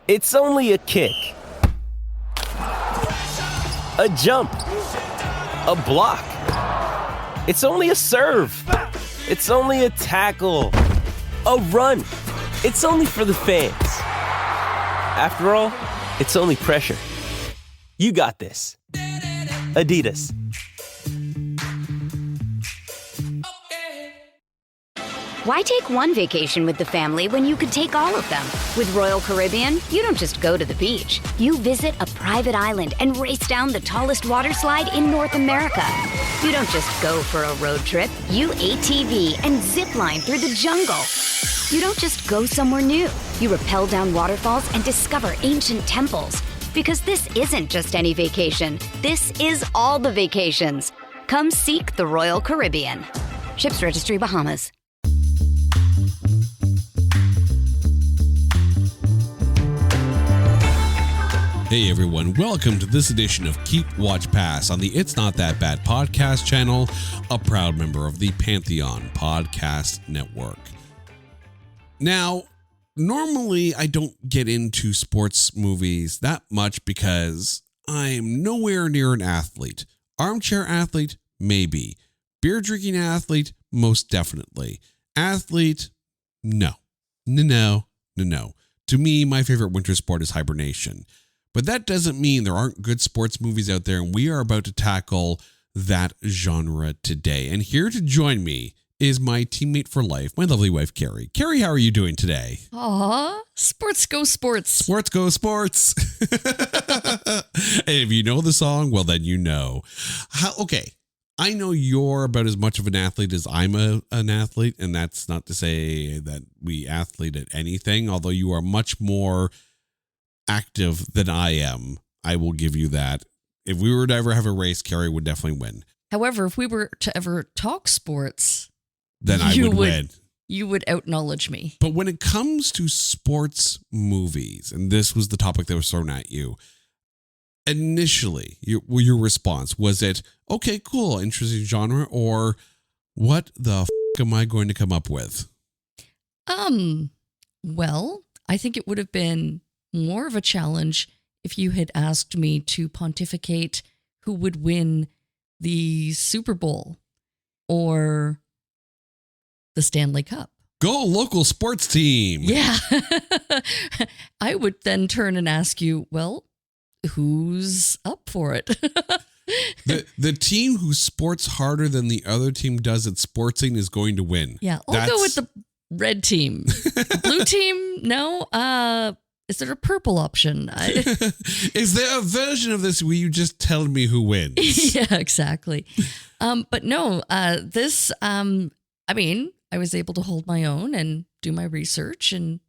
It's only a kick, a jump, a block. It's only a serve. It's only a tackle, a run. It's only for the fans. After all, it's only pressure. You got this. Adidas. Why take one vacation with the family when you could take all of them? With Royal Caribbean, you don't just go to the beach. You visit a private island and race down the tallest water slide in North America. You don't just go for a road trip. You ATV and zip line through the jungle. You don't just go somewhere new. You rappel down waterfalls and discover ancient temples. Because this isn't just any vacation. This is all the vacations. Come seek the Royal Caribbean. Ships Registry, Bahamas. Hey everyone, welcome to this edition of Keep Watch Pass on the It's Not That Bad podcast channel, a proud member of the Pantheon Podcast Network. Now, normally I don't get into sports movies that much because I'm nowhere near an athlete. Armchair athlete, maybe. Beer drinking athlete, most definitely. Athlete, no. No. To me, my favorite winter sport is hibernation. But that doesn't mean there aren't good sports movies out there, and we are about to tackle that genre today. And here to join me is my teammate for life, my lovely wife, Carrie. Carrie, how are you doing today? Aw, sports go sports. Sports go sports. Hey, if you know the song, well, then you know. Okay, I know you're about as much of an athlete as I'm an athlete, and that's not to say that we athlete at anything, although you are much more active than I am. I will give you that. If we were to ever have a race, Carrie would definitely win. However, if we were to ever talk sports, then I would win. You would out-knowledge me. But when it comes to sports movies, and this was the topic that was thrown at you, initially, your response, was it, okay, cool, interesting genre, or what the f*** am I going to come up with? Well, I think it would have been more of a challenge if you had asked me to pontificate who would win the Super Bowl or the Stanley Cup. Go local sports team. Yeah. I would then turn and ask you, well, who's up for it? The team who sports harder than the other team does at sportsing is going to win. Yeah, I'll go with the red team. Blue team, no. Is there a purple option? Is there a version of this where you just tell me who wins? Yeah, exactly. But no, this, I was able to hold my own and do my research, and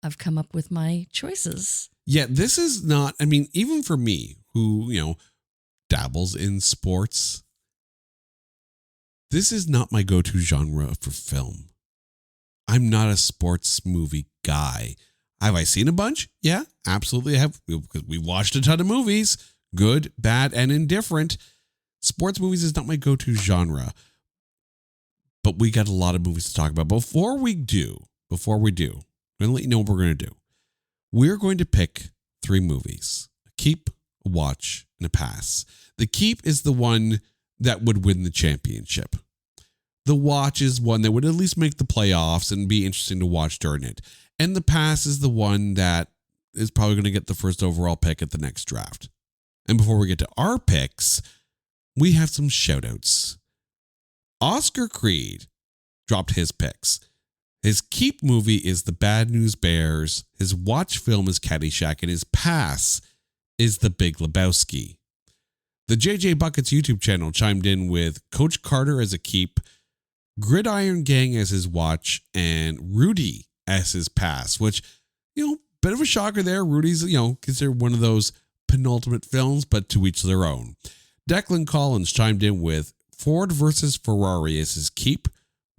I've come up with my choices. Yeah, this is not, even for me, who, dabbles in sports, this is not my go-to genre for film. I'm not a sports movie guy. Have I seen a bunch? Yeah, absolutely I have, because we watched a ton of movies, good, bad, and indifferent. Sports movies is not my go-to genre, but we got a lot of movies to talk about. Before we do, I'm going to let you know what we're going to do. We're going to pick 3 movies, a keep, a watch, and a pass. The keep is the one that would win the championship. The watch is one that would at least make the playoffs and be interesting to watch during it. And the pass is the one that is probably going to get the first overall pick at the next draft. And before we get to our picks, we have some shout outs. Oscar Creed dropped his picks. His keep movie is The Bad News Bears. His watch film is Caddyshack. And his pass is The Big Lebowski. The JJ Buckets YouTube channel chimed in with Coach Carter as a keep, Gridiron Gang as his watch, and Rudy as his pass, which, bit of a shocker there. Rudy's, considered one of those penultimate films, but to each their own. Declan Collins chimed in with Ford versus Ferrari as his keep,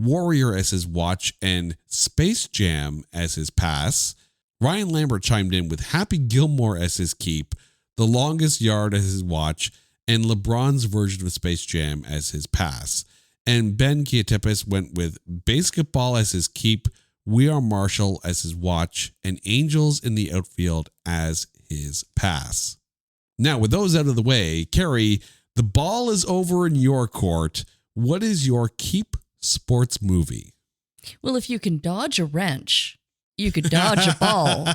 Warrior as his watch, and Space Jam as his pass. Ryan Lambert chimed in with Happy Gilmore as his keep, The Longest Yard as his watch, and LeBron's version of Space Jam as his pass. And Ben Kiatepis went with Basketball as his keep, We Are Marshall as his watch, and Angels in the Outfield as his pass. Now, with those out of the way, Carrie, the ball is over in your court. What is your keep sports movie? Well, if you can dodge a wrench, you could dodge a ball.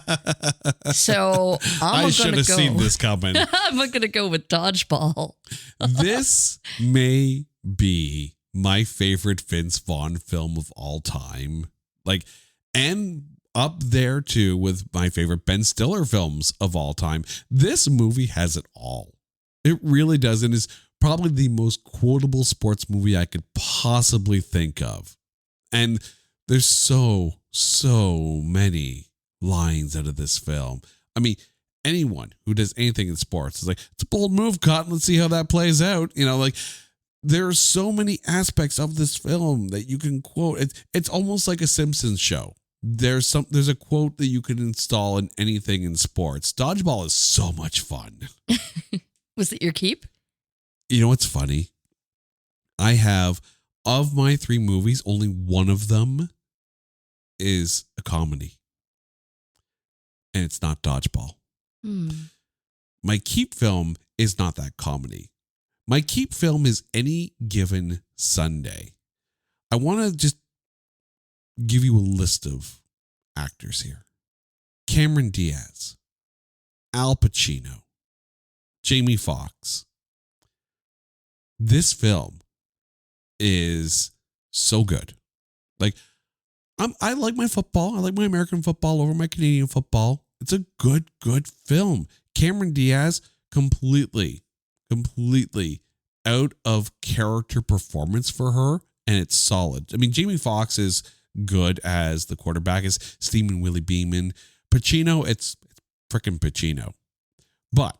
So I should have seen this coming. I'm going to go with dodgeball. This may be my favorite Vince Vaughn film of all time. And up there too with my favorite Ben Stiller films of all time. This movie has it all. It really does, and is probably the most quotable sports movie I could possibly think of. And there's so many lines out of this film. I mean, anyone who does anything in sports is like, it's a bold move, Cotton. Let's see how that plays out. There are so many aspects of this film that you can quote. It's almost like a Simpsons show. There's a quote that you can install in anything in sports. Dodgeball is so much fun. Was it your keep? You know what's funny? I have, of my 3 movies, only one of them is a comedy. And it's not Dodgeball. My keep film is not that comedy. My keep film is Any Given Sunday. I want to just give you a list of actors here. Cameron Diaz, Al Pacino, Jamie Foxx. This film is so good. I like my football. I like my American football over my Canadian football. It's a good film. Cameron Diaz, completely out of character performance for her, and it's solid. I mean, Jamie Foxx is good as the quarterback, is Stephen Willie Beeman. Pacino, it's freaking Pacino. But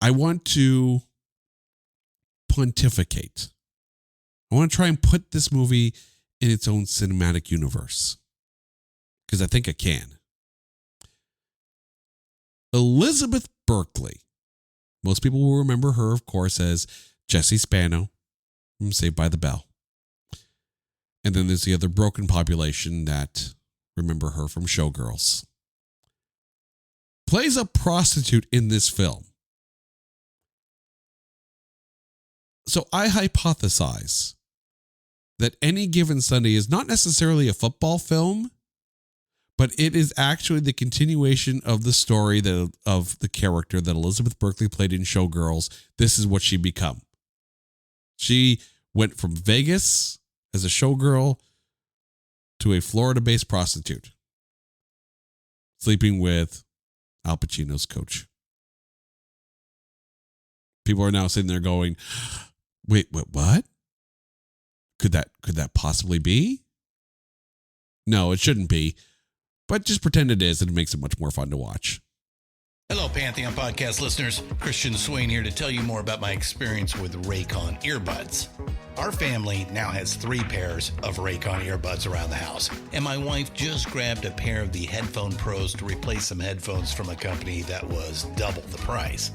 I want to pontificate. I want to try and put this movie in its own cinematic universe, because I think I can. Elizabeth Berkley. Most people will remember her, of course, as Jessie Spano from Saved by the Bell. And then there's the other broken population that remember her from Showgirls. Plays a prostitute in this film. So I hypothesize that Any Given Sunday is not necessarily a football film, but it is actually the continuation of the story of the character that Elizabeth Berkley played in Showgirls. This is what she become. She went from Vegas as a showgirl to a Florida-based prostitute, sleeping with Al Pacino's coach. People are now sitting there going, wait, what? Could that possibly be? No, it shouldn't be. But just pretend it is, and it makes it much more fun to watch. Hello, Pantheon Podcast listeners. Christian Swain here to tell you more about my experience with Raycon earbuds. Our family now has 3 pairs of Raycon earbuds around the house, and my wife just grabbed a pair of the Headphone Pros to replace some headphones from a company that was double the price.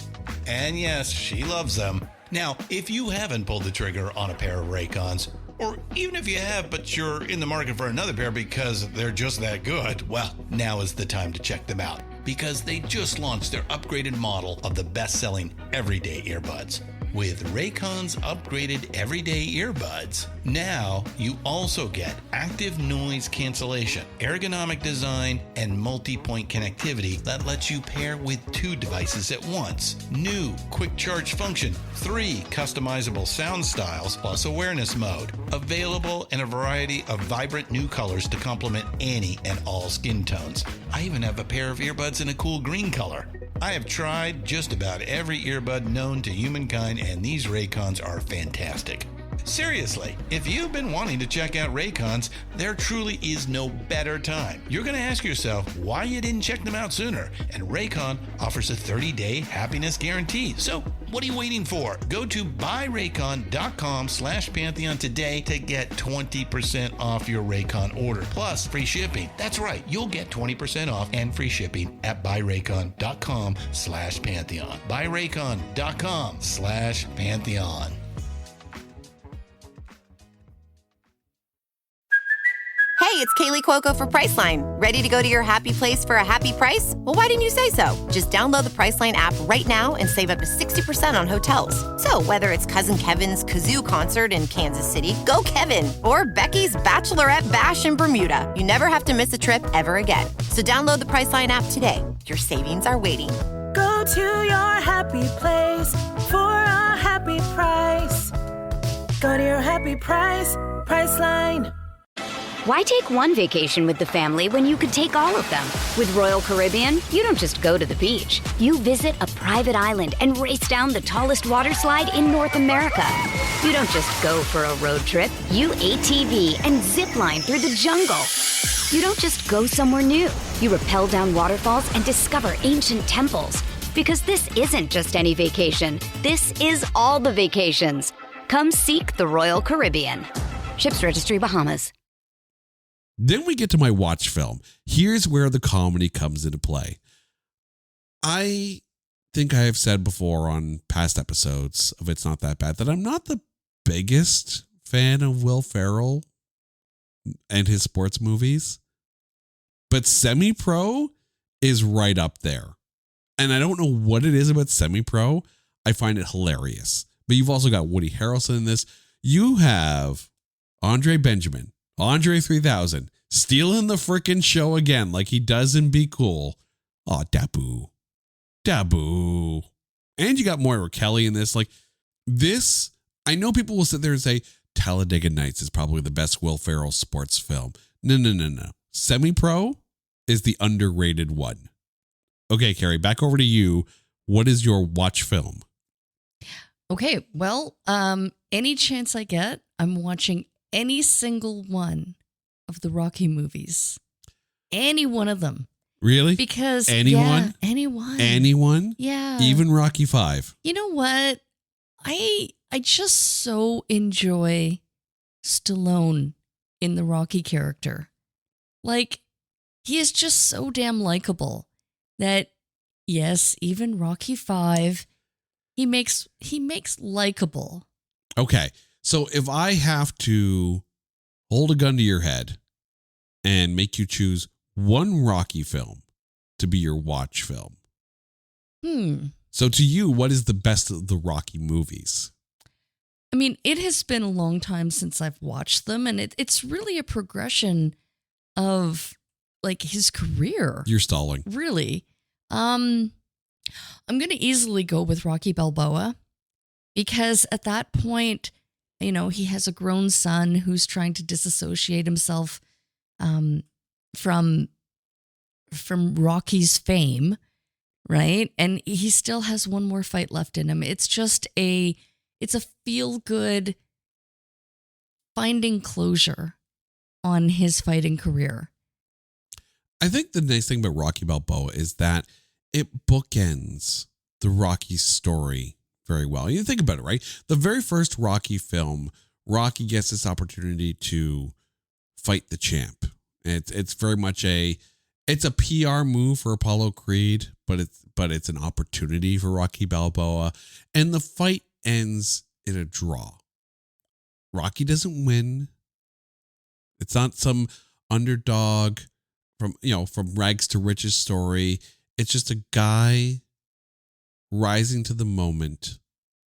And yes, she loves them. Now, if you haven't pulled the trigger on a pair of Raycons, or even if you have, but you're in the market for another pair because they're just that good, well, now is the time to check them out, because they just launched their upgraded model of the best-selling everyday earbuds. With Raycon's upgraded everyday earbuds, now you also get active noise cancellation, ergonomic design, and multi-point connectivity that lets you pair with 2 devices at once. New quick charge function, 3 customizable sound styles, plus awareness mode. Available in a variety of vibrant new colors to complement any and all skin tones. I even have a pair of earbuds in a cool green color. I have tried just about every earbud known to humankind, and these Raycons are fantastic. Seriously, if you've been wanting to check out Raycons, there truly is no better time. You're going to ask yourself why you didn't check them out sooner, and Raycon offers a 30-day happiness guarantee. So what are you waiting for? Go to buyraycon.com/Pantheon today to get 20% off your Raycon order, plus free shipping. That's right, you'll get 20% off and free shipping at buyraycon.com/Pantheon. buyraycon.com/Pantheon. Hey, it's Kaylee Cuoco for Priceline. Ready to go to your happy place for a happy price? Well, why didn't you say so? Just download the Priceline app right now and save up to 60% on hotels. So whether it's Cousin Kevin's Kazoo Concert in Kansas City, go Kevin, or Becky's Bachelorette Bash in Bermuda, you never have to miss a trip ever again. So download the Priceline app today. Your savings are waiting. Go to your happy place for a happy price. Go to your happy price, Priceline. Why take one vacation with the family when you could take all of them? With Royal Caribbean, you don't just go to the beach. You visit a private island and race down the tallest water slide in North America. You don't just go for a road trip. You ATV and zip line through the jungle. You don't just go somewhere new. You rappel down waterfalls and discover ancient temples. Because this isn't just any vacation. This is all the vacations. Come seek the Royal Caribbean. Ships Registry, Bahamas. Then we get to my watch film. Here's where the comedy comes into play. I think I have said before on past episodes of It's Not That Bad that I'm not the biggest fan of Will Ferrell and his sports movies, but Semi-Pro is right up there. And I don't know what it is about Semi-Pro. I find it hilarious. But you've also got Woody Harrelson in this. You have Andre Benjamin, Andre 3000, stealing the freaking show again like he does in Be Cool. Oh, Dabu. And you got Moira Kelly in this. Like this, I know people will sit there and say Talladega Nights is probably the best Will Ferrell sports film. No. Semi-Pro is the underrated one. Okay, Carrie, back over to you. What is your watch film? Okay, well, any chance I get, I'm watching any single one of the Rocky movies. Any one of them. Really? Because anyone? Yeah, anyone. Anyone? Yeah. Even Rocky 5. You know what? I just so enjoy Stallone in the Rocky character. Like, he is just so damn likable that, yes, even Rocky 5, he makes likable. Okay. So if I have to hold a gun to your head and make you choose one Rocky film to be your watch film. So to you, what is the best of the Rocky movies? I mean, it has been a long time since I've watched them, and it's really a progression of like his career. You're stalling. Really. I'm going to easily go with Rocky Balboa because at that point, you know, he has a grown son who's trying to disassociate himself from Rocky's fame, right? And he still has one more fight left in him. It's just it's a feel-good finding closure on his fighting career. I think the nice thing about Rocky Balboa is that it bookends the Rocky story very well. You think about it, right? The very first Rocky film, Rocky gets this opportunity to fight the champ. It's very much it's a PR move for Apollo Creed, but it's an opportunity for Rocky Balboa, and the fight ends in a draw. Rocky doesn't win. It's not some underdog from rags to riches story. It's just a guy rising to the moment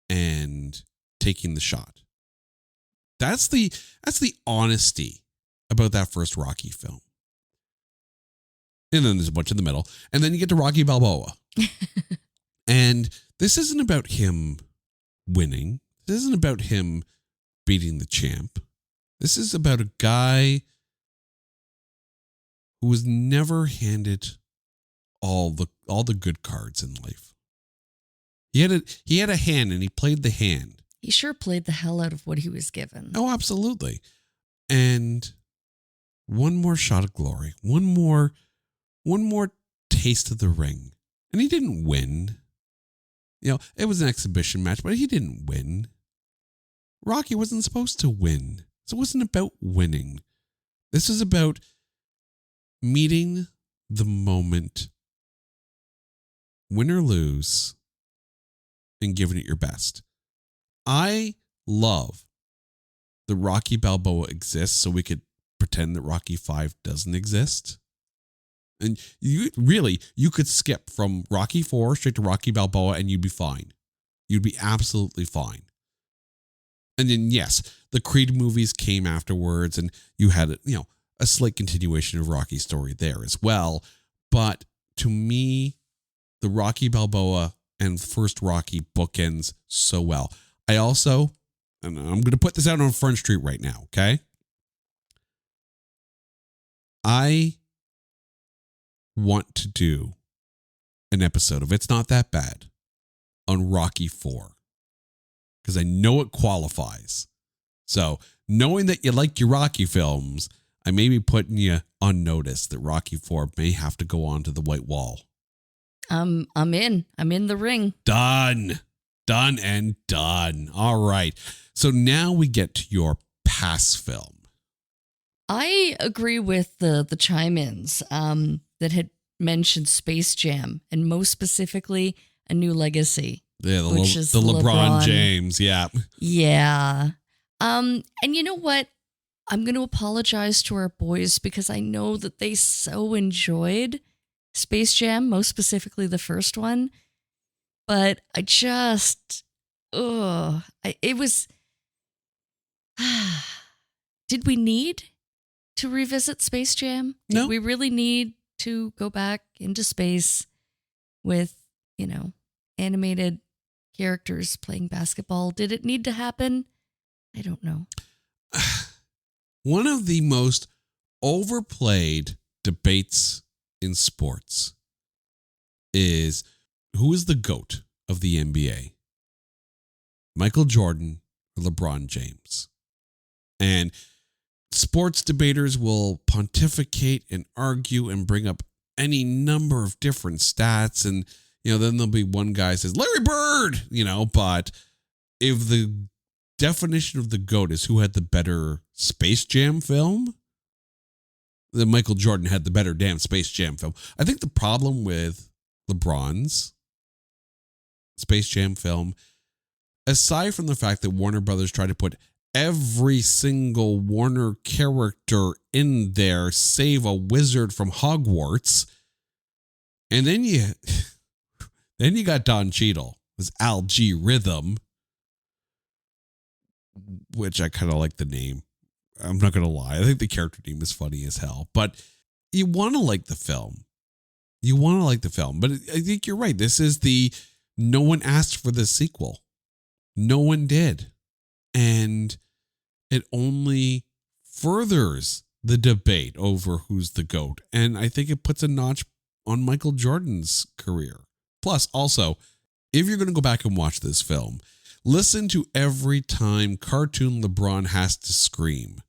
and taking the shot. That's the honesty about that first Rocky film. And then there's a bunch in the middle. And then you get to Rocky Balboa. And this isn't about him winning. This isn't about him beating the champ. This is about a guy who was never handed all the good cards in life. He had a hand and he played the hand. He sure played the hell out of what he was given. Oh, absolutely. And one more shot of glory. One more taste of the ring. And he didn't win. It was an exhibition match, but he didn't win. Rocky wasn't supposed to win. So it wasn't about winning. This is about meeting the moment, win or lose, and giving it your best. I love the Rocky Balboa exists so we could pretend that Rocky 5 doesn't exist. And you could skip from Rocky 4 straight to Rocky Balboa and you'd be fine. You'd be absolutely fine. And then, yes, the Creed movies came afterwards and you had, a slight continuation of Rocky's story there as well. But to me, the Rocky Balboa and first Rocky bookends so well. I also, and I'm going to put this out on Front Street right now, okay? I want to do an episode of It's Not That Bad on Rocky 4 because I know it qualifies. So knowing that you like your Rocky films, I may be putting you on notice that Rocky 4 may have to go onto the white wall. I'm in the ring. Done and done. All right. So now we get to your pass film. I agree with the chime-ins that had mentioned Space Jam, and most specifically, A New Legacy. Yeah, which is the LeBron James. Yeah. Yeah. And you know what? I'm going to apologize to our boys because I know that they so enjoyed Space Jam, most specifically the first one. But I just, it was, did we need to revisit Space Jam? Did No. we really need to go back into space with, animated characters playing basketball? Did it need to happen? I don't know. One of the most overplayed debates in sports is who is the GOAT of the NBA? Michael Jordan or LeBron James? And sports debaters will pontificate and argue and bring up any number of different stats. And, then there'll be one guy who says, Larry Bird, but if the definition of the GOAT is who had the better Space Jam film, then Michael Jordan had the better damn Space Jam film. I think the problem with LeBron's Space Jam film, aside from the fact that Warner Brothers tried to put every single Warner character in there, save a wizard from Hogwarts, and then you got Don Cheadle as Al G Rhythm, which I kind of like the name. I'm not going to lie. I think the character name is funny as hell, but you want to like the film. But I think you're right. This is no one asked for this sequel. No one did. And it only furthers the debate over who's the GOAT. And I think it puts a notch on Michael Jordan's career. Plus, also, if you're going to go back and watch this film, listen to every time cartoon LeBron has to scream.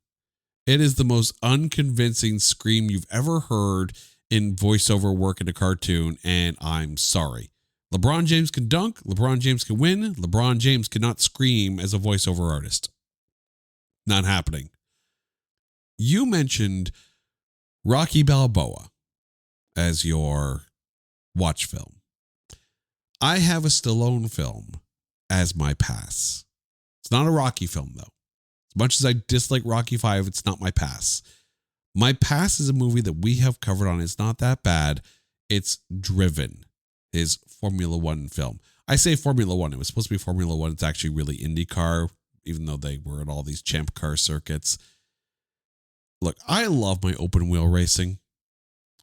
It is the most unconvincing scream you've ever heard in voiceover work in a cartoon, and I'm sorry. LeBron James can dunk, LeBron James can win, LeBron James cannot scream as a voiceover artist. Not happening. You mentioned Rocky Balboa as your watch film. I have a Stallone film as my pass. It's not a Rocky film, though. As much as I dislike Rocky 5, it's not my pass. My pass is a movie that we have covered on It's Not That Bad. It's Driven, his Formula One film. I say Formula One. It was supposed to be Formula One. It's actually really IndyCar, even though they were at all these champ car circuits. Look, I love my open wheel racing.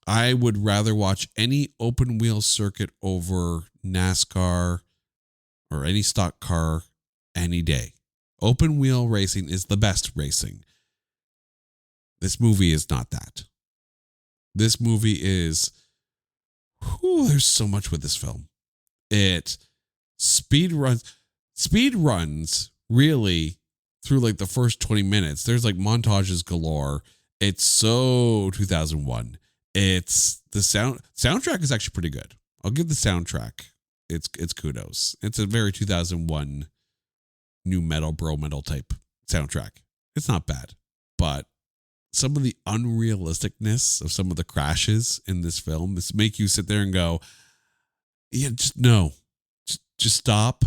I would rather watch any open wheel circuit over NASCAR or any stock car any day. Open wheel racing is the best racing. This movie is not that. This movie is, there's so much with this film. It speed runs really through like the first 20 minutes. There's like montages galore. It's so 2001. It's the soundtrack is actually pretty good. I'll give the soundtrack it's kudos. It's a very 2001 new metal, bro metal type soundtrack. It's not bad, but some of the unrealisticness of some of the crashes in this film, this make you sit there and go, yeah, just stop.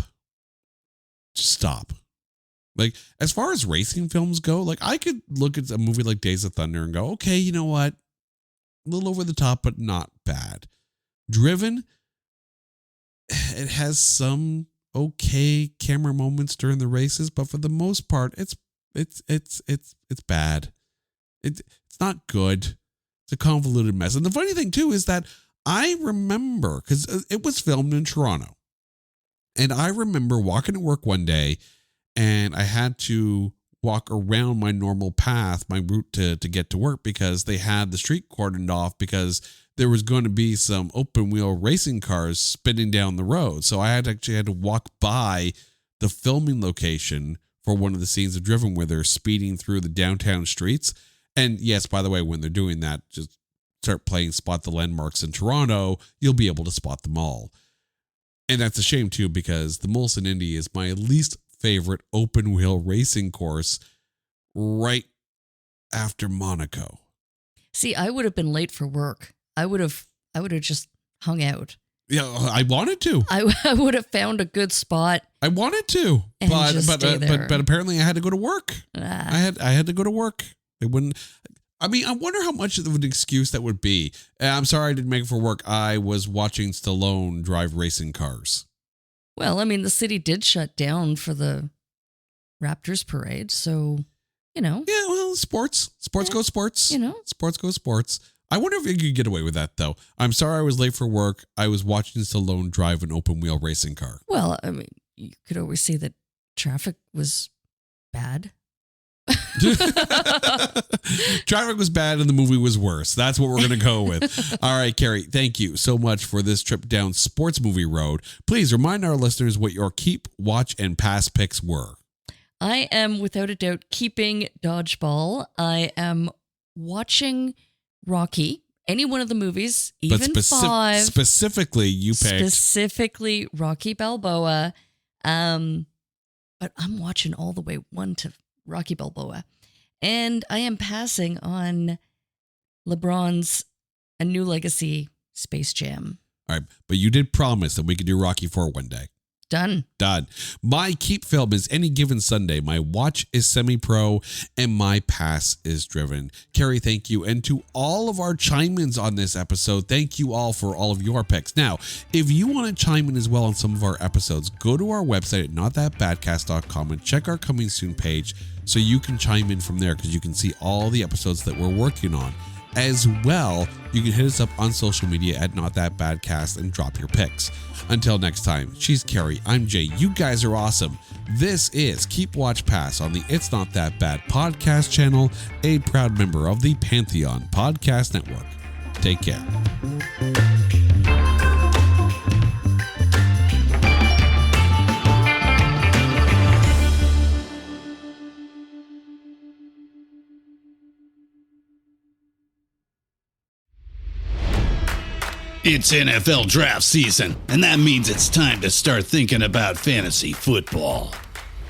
Just stop. Like, as far as racing films go, like, I could look at a movie like Days of Thunder and go, okay, you know what? A little over the top, but not bad. Driven, it has some okay camera moments during the races, but for the most part, it's bad. It's not good. It's a convoluted mess. And the funny thing too is that I remember, because it was filmed in Toronto, and I remember walking to work one day, and I had to walk around my normal path, my route to get to work, because they had the street cordoned off because there was going to be some open wheel racing cars spinning down the road. So I had to walk by the filming location for one of the scenes of Driven where they're speeding through the downtown streets. And yes, by the way, when they're doing that, just start playing Spot the Landmarks in Toronto. You'll be able to spot them all. And that's a shame too, because the Molson Indy is my least favorite open wheel racing course, right after Monaco. See, I would have been late for work. I would have just hung out. Yeah, I wanted to. I would have found a good spot. I wanted to, and but just stay there. but apparently I had to go to work. I had to go to work. They wouldn't. I mean, I wonder how much of an excuse that would be. I'm sorry I didn't make it for work. I was watching Stallone drive racing cars. Well, I mean, the city did shut down for the Raptors parade, so, you know. Yeah, well, sports go sports. You know. Sports go sports. I wonder if you could get away with that, though. I'm sorry I was late for work. I was watching Stallone drive an open wheel racing car. Well, I mean, you could always say that traffic was bad. Traffic was bad and the movie was worse. That's what we're going to go with. All right, Carrie, thank you so much for this trip down sports movie road. Please remind our listeners what your keep, watch, and pass picks were. I am, without a doubt, keeping Dodgeball. I am watching Rocky, any one of the movies, even but 5. Specifically, you picked. Specifically, Rocky Balboa. But I'm watching all the way 1 to Rocky Balboa. And I am passing on LeBron's A New Legacy Space Jam. All right, but you did promise that we could do Rocky 4 one day. Done. My keep film is Any Given Sunday. My watch is Semi-Pro, and my pass is Driven. Carrie, thank you. And to all of our chime-ins on this episode, thank you all for all of your picks. Now, if you want to chime in as well on some of our episodes, go to our website at notthatbadcast.com and check our coming soon page so you can chime in from there, because you can see all the episodes that we're working on. As well, you can hit us up on social media at NotThatBadCast and drop your picks. Until next time, she's Carrie, I'm Jay. You guys are awesome. This is Keep Watch Pass on the It's Not That Bad podcast channel, a proud member of the Pantheon Podcast Network. Take care. It's NFL draft season, and that means it's time to start thinking about fantasy football.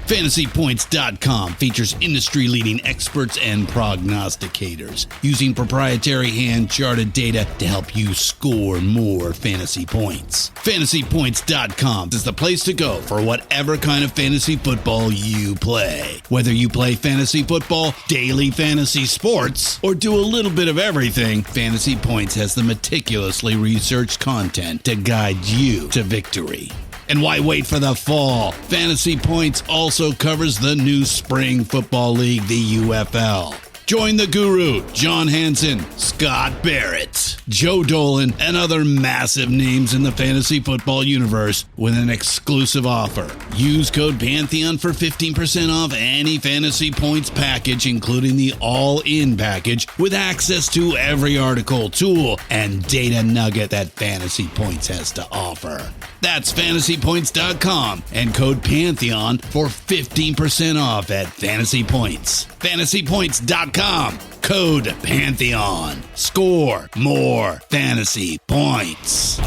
FantasyPoints.com features industry-leading experts and prognosticators using proprietary hand-charted data to help you score more fantasy points. FantasyPoints.com is the place to go for whatever kind of fantasy football you play. Whether you play fantasy football, daily fantasy sports, or do a little bit of everything, Fantasy Points has the meticulously researched content to guide you to victory. And why wait for the fall? Fantasy Points also covers the new spring football league, the UFL. Join the guru, John Hansen, Scott Barrett, Joe Dolan, and other massive names in the fantasy football universe with an exclusive offer. Use code Pantheon for 15% off any Fantasy Points package, including the all-in package, with access to every article, tool, and data nugget that Fantasy Points has to offer. That's FantasyPoints.com and code Pantheon for 15% off at Fantasy Points. FantasyPoints.com, code Pantheon. Score more fantasy points.